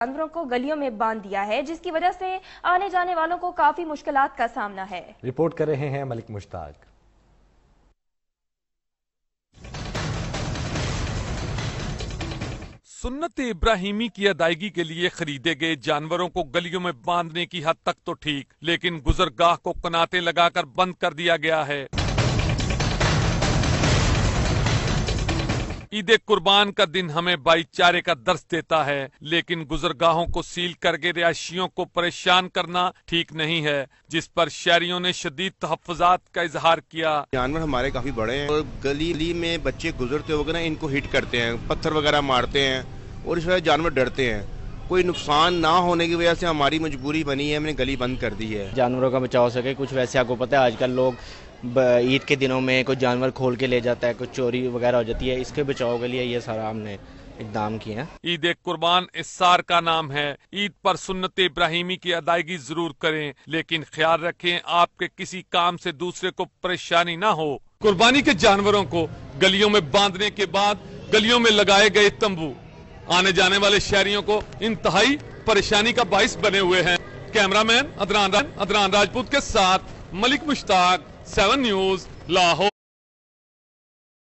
जानवरों को गलियों में बांध दिया है, जिसकी वजह से आने जाने वालों को काफी मुश्किलात का सामना है। रिपोर्ट कर रहे हैं मलिक मुश्ताक। सुन्नत इब्राहिमी की अदायगी के लिए खरीदे गए जानवरों को गलियों में बांधने की हद तक तो ठीक, लेकिन गुजरगाह को कनाते लगाकर बंद कर दिया गया है। ईद कुर्बान का दिन हमें भाईचारे का दर्स देता है, लेकिन गुजरगाहों को सील करके रिहायशियों को परेशान करना ठीक नहीं है, जिस पर शहरियों ने शदीद तहफ़्फ़ुज़ात का इजहार किया। जानवर हमारे काफी बड़े हैं और गली में बच्चे गुजरते होंगे ना, इनको हिट करते हैं, पत्थर वगैरह मारते हैं और इस वजह जानवर डरते हैं। कोई नुकसान ना होने की वजह से हमारी मजबूरी बनी है, हमने गली बंद कर दी है। जानवरों का बचाव हो सके कुछ। वैसे आपको पता है आजकल लोग ईद के दिनों में कुछ जानवर खोल के ले जाता है, कुछ चोरी वगैरह हो जाती है। इसके बचाव के लिए ये सारा हमने इकदाम किए हैं। ईद कुर्बान इस्सार का नाम है। ईद पर सुन्नत इब्राहिमी की अदायगी जरूर करें, लेकिन ख्याल रखें आपके किसी काम से दूसरे को परेशानी ना हो। कुर्बानी के जानवरों को गलियों में बांधने के बाद गलियों में लगाए गए तंबू आने जाने वाले शहरियों को इंतहाई परेशानी का बाइस बने हुए हैं। कैमरामैन अदनान राजपूत के साथ मलिक मुश्ताक, 7 न्यूज़, लाहौर।